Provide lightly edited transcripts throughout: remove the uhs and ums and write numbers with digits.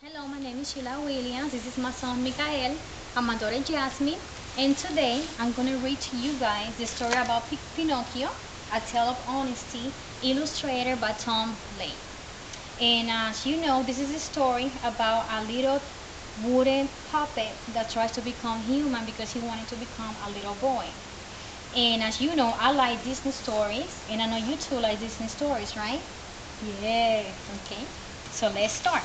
Hello, my name is Sheila Williams. This is my son Mikael and my daughter Jasmine. And today I'm going to read to you guys the story about Pinocchio, A Tale of Honesty, illustrated by Tom Lane. And as you know, this is a story about a little wooden puppet that tries to become human because he wanted to become a little boy. And as you know, I like Disney stories, and I know you too like Disney stories, right? Yeah, okay. So let's start.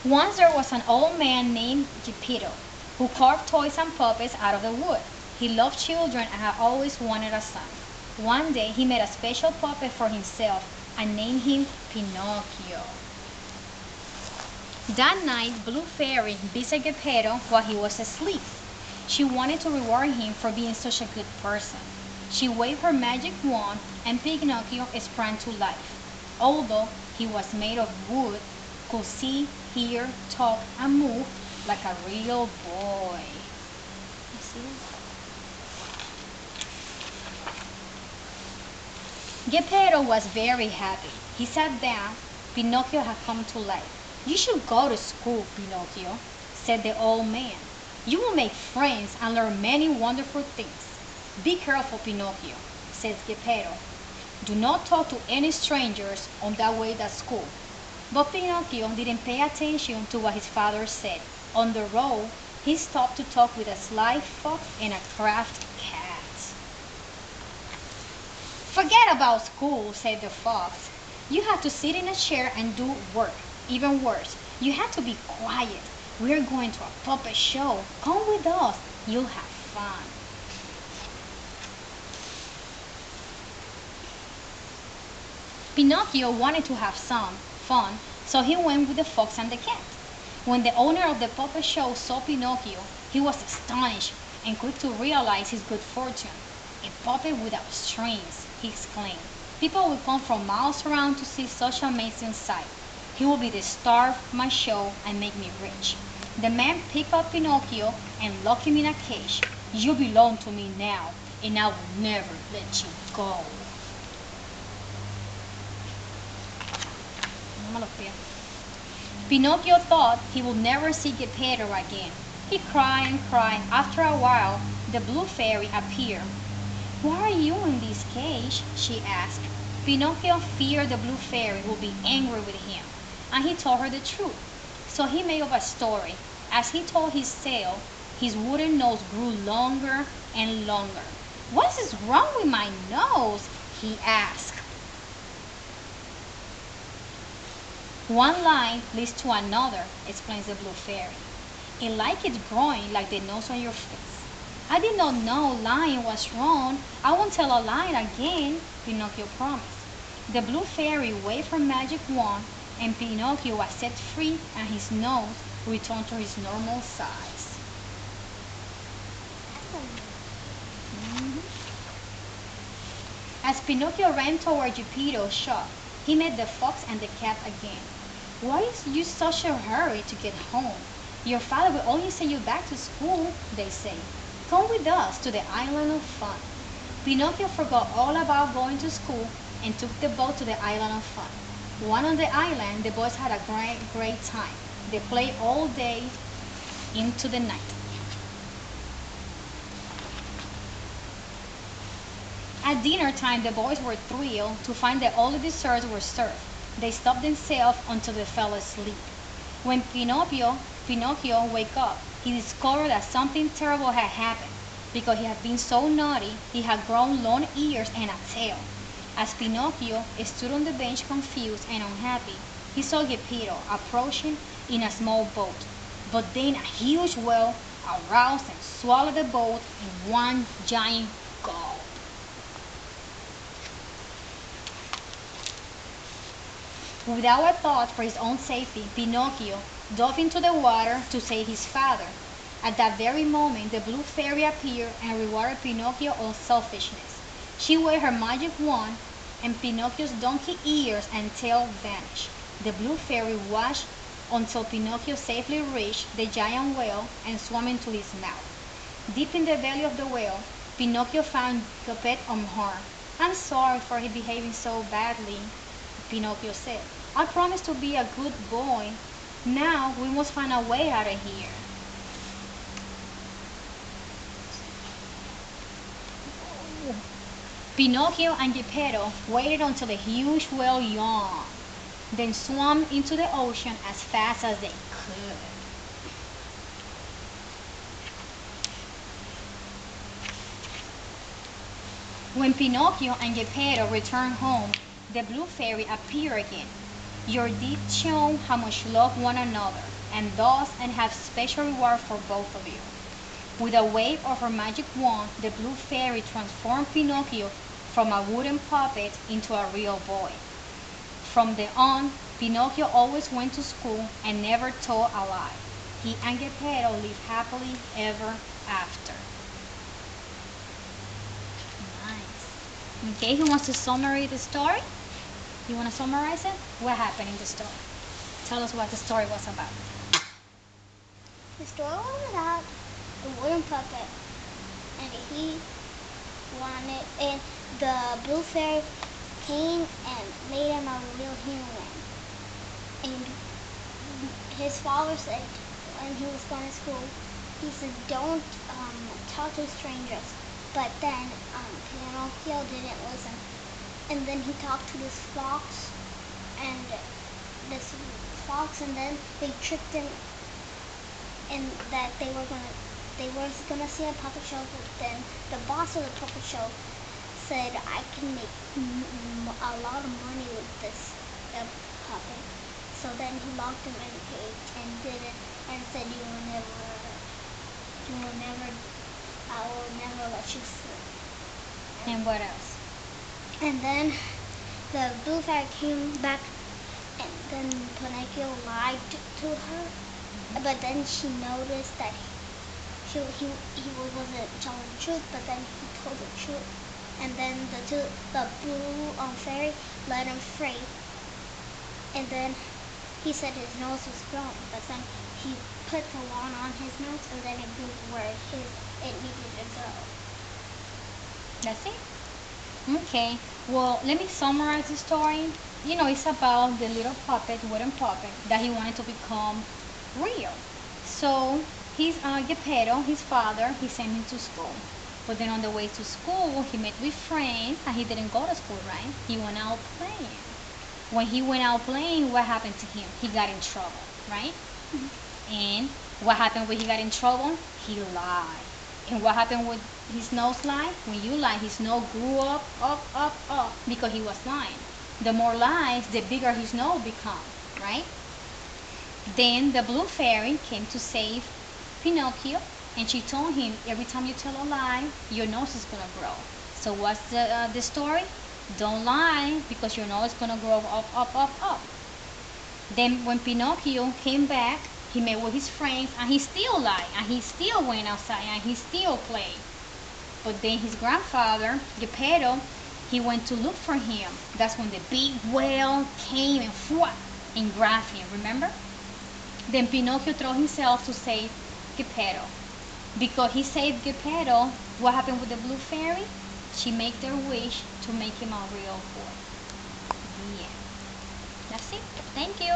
Once there was an old man named Geppetto who carved toys and puppets out of the wood. He loved children and had always wanted a son. One day he made a special puppet for himself and named him Pinocchio. That night, Blue Fairy visited Geppetto while he was asleep. She wanted to reward him for being such a good person. She waved her magic wand and Pinocchio sprang to life. Although he was made of wood, could see, hear, talk, and move like a real boy. You see? Geppetto was very happy. He sat down. Pinocchio had come to life. You should go to school, Pinocchio, said the old man. You will make friends and learn many wonderful things. Be careful, Pinocchio, says Geppetto. Do not talk to any strangers on that way to school. But Pinocchio didn't pay attention to what his father said. On the road, he stopped to talk with a sly fox and a crafty cat. Forget about school, said the fox. You have to sit in a chair and do work. Even worse, you have to be quiet. We're going to a puppet show. Come with us. You'll have fun. Pinocchio wanted to have some fun, so he went with the fox and the cat. When the owner of the puppet show saw Pinocchio, he was astonished and quick to realize his good fortune. A puppet without strings, he exclaimed. People will come from miles around to see such an amazing sight. He will be the star of my show and make me rich. The man picked up Pinocchio and locked him in a cage. You belong to me now, and I will never let you go. Pinocchio thought he would never see Geppetto again. He cried and cried. After a while, the Blue Fairy appeared. Why are you in this cage? She asked. Pinocchio feared the Blue Fairy would be angry with him, and he told her the truth. So he made up a story. As he told his tale, his wooden nose grew longer and longer. What is wrong with my nose? He asked. One line leads to another, explains the Blue Fairy. It like it's growing like the nose on your face. I did not know lying was wrong. I won't tell a lie again, Pinocchio promised. The Blue Fairy waved her magic wand and Pinocchio was set free and his nose returned to his normal size. As Pinocchio ran toward Geppetto's shop, he met the fox and the cat again. Why is you such a hurry to get home? Your father will only send you back to school, they say. Come with us to the island of fun. Pinocchio forgot all about going to school and took the boat to the island of fun. One on the island, the boys had a great time. They played all day into the night. At dinner time, the boys were thrilled to find that all the desserts were served. They stopped themselves until they fell asleep. When Pinocchio woke up, he discovered that something terrible had happened. Because he had been so naughty, he had grown long ears and a tail. As Pinocchio stood on the bench confused and unhappy, he saw Geppetto approaching in a small boat. But then a huge whale aroused and swallowed the boat in one giant gulp. Without a thought for his own safety, Pinocchio dove into the water to save his father. At that very moment, the Blue Fairy appeared and rewarded Pinocchio's unselfishness. She waved her magic wand, and Pinocchio's donkey ears and tail vanished. The Blue Fairy watched until Pinocchio safely reached the giant whale and swam into his mouth. Deep in the belly of the whale, Pinocchio found Geppetto unharmed. I'm sorry for behaving so badly, Pinocchio said. I promise to be a good boy. Now we must find a way out of here. Pinocchio and Geppetto waited until the huge whale yawned, then swam into the ocean as fast as they could. When Pinocchio and Geppetto returned home, the Blue Fairy appeared again. Your deeds show how much you love one another, and thus and have special reward for both of you. With a wave of her magic wand, the Blue Fairy transformed Pinocchio from a wooden puppet into a real boy. From then on, Pinocchio always went to school and never told a lie. He and Geppetto lived happily ever after. Nice. Okay, who wants to summarize the story? You want to summarize it? What happened in the story? Tell us what the story was about. The story was about a wooden puppet, and the Blue Fairy came and made him a real human. And his father said when he was going to school, he said, don't talk to strangers. But then Pinocchio didn't listen. And then he talked to this fox, and then they tricked him, and that they were gonna see a puppet show. But then the boss of the puppet show said, I can make a lot of money with this puppet. So then he locked him in a cage and said, I will never let you sleep. And what else? And then the Blue Fairy came back, and then Pinocchio lied to her. But then she noticed that he wasn't telling the truth, but then he told the truth. And then the Blue Fairy let him free. And then he said his nose was growing, but then he put the wand on his nose, and then it grew where it needed to go. That's it? Okay, well, let me summarize the story. You know, it's about the little puppet, wooden puppet, that he wanted to become real. So, Geppetto, his father, he sent him to school. But then on the way to school, he met with friends, and he didn't go to school, right? He went out playing. When he went out playing, what happened to him? He got in trouble, right? Mm-hmm. And what happened when he got in trouble? He lied. And what happened with his nose lie? When you lie, his nose grew up, because he was lying. The more lies, the bigger his nose become, right? Then the Blue Fairy came to save Pinocchio, and she told him, every time you tell a lie, your nose is gonna grow. So what's the story? Don't lie, because your nose is gonna grow up. Then when Pinocchio came back, he met with his friends, and he still lied, and he still went outside, and he still played. But then his grandfather, Geppetto, he went to look for him. That's when the big whale came and grabbed him, remember? Then Pinocchio threw himself to save Geppetto. Because he saved Geppetto, what happened with the Blue Fairy? She made their wish to make him a real boy. Yeah. That's it. Thank you.